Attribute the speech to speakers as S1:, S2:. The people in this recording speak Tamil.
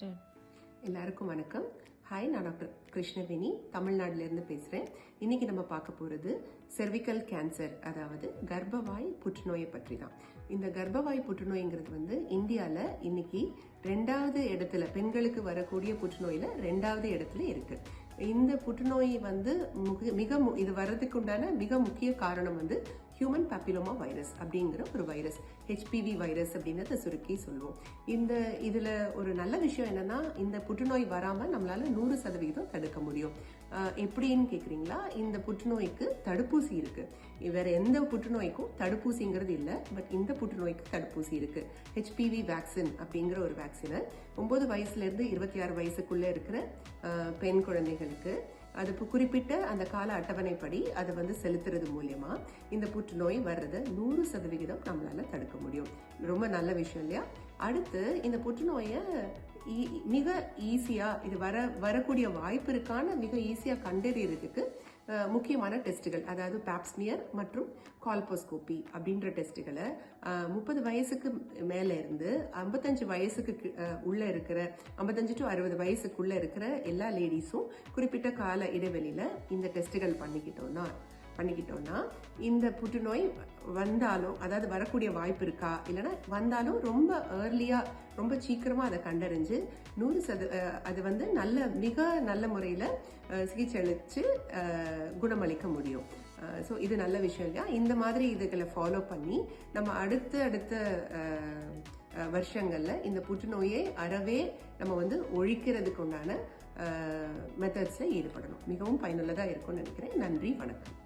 S1: ஸ்டார்ட்.
S2: எல்லாருக்கும் வணக்கம். ஹாய், நான் டாக்டர் கிருஷ்ணவேணி, தமிழ்நாட்டிலேருந்து பேசுகிறேன். இன்னைக்கு நம்ம பார்க்க போகிறது செர்விக்கல் கேன்சர், அதாவது கர்ப்பவாய் புற்றுநோயை பற்றி தான். இந்த கர்ப்பவாய் புற்றுநோய்ங்கிறது இந்தியாவில் இன்னைக்கு 2வது இடத்துல, பெண்களுக்கு வரக்கூடிய புற்றுநோயில் 2வது இடத்துல இருக்கு. இந்த புற்றுநோய் இது வர்றதுக்கு உண்டான மிக முக்கிய காரணம் ஹியூமன் பாப்பிலோமா வைரஸ் அப்படிங்கிற ஒரு வைரஸ், ஹெச்பிவி வைரஸ் அப்படின்றத சுருக்கி சொல்லுவோம். இதுல ஒரு நல்ல விஷயம் என்னன்னா, இந்த புற்றுநோய் வராம நம்மளால 100% தடுக்க முடியும். எப்படின்னு கேக்குறீங்களா? இந்த புற்றுநோய்க்கு தடுப்பூசி இருக்கு. வேற எந்த புற்றுநோய்க்கும் தடுப்பூசிங்கிறது இல்லை, பட் இந்த புற்றுநோய்க்கு தடுப்பூசி இருக்கு. ஹெச்பிவி வேக்சின் அப்படிங்கிற ஒரு வேக்சினை 9 வயசுல இருந்து 26 வயசுக்குள்ள இருக்கிற பெண் குழந்தைகளுக்கு அது குறிப்பிட்ட அந்த கால அட்டவணைப்படி அதை செலுத்துறது மூலியமா இந்த புற்றுநோய் வர்றதை 100% நம்மளால தடுக்க முடியும். ரொம்ப நல்ல விஷயம் இல்லையா? அடுத்து, இந்த புற்றுநோயை மிக ஈஸியா, இது வரக்கூடிய வாய்ப்பு இருக்கான மிக ஈஸியா கண்டறியறதுக்கு முக்கியமான டெஸ்ட்டுகள், அதாவது பேப்ஸ்மியர் மற்றும் கால்போஸ்கோபி அப்படின்ற டெஸ்ட்டுகளை 30 வயசுக்கு மேல இருந்து 55 வயசுக்கு உள்ள இருக்கிற 55 to 60 வயசுக்குள்ள இருக்கிற எல்லா லேடிஸும் குறிப்பிட்ட கால இடைவெளியில இந்த டெஸ்ட்டுகள் பண்ணிக்கிட்டோம்னா இந்த புற்றுநோய் வந்தாலும், அதாவது வரக்கூடிய வாய்ப்பு இருக்கா, இல்லைன்னா வந்தாலும் ரொம்ப ஏர்லியா, ரொம்ப சீக்கிரமா அதை கண்டறிஞ்சு 100% மிக நல்ல முறையில சிகிச்சை அளிச்சு குணமளிக்க முடியும். ஸோ இது நல்ல விஷயம் இல்லையா? இந்த மாதிரி இதுகளை ஃபாலோ பண்ணி நம்ம அடுத்த வருஷங்கள்ல இந்த புற்றுநோயை அறவே நம்ம ஒழிக்கிறதுக்கு உண்டான மெத்தட்ஸ்ல ஈடுபடணும். மிகவும் பயனுள்ளதா இருக்கும்னு நினைக்கிறேன். நன்றி, வணக்கம்.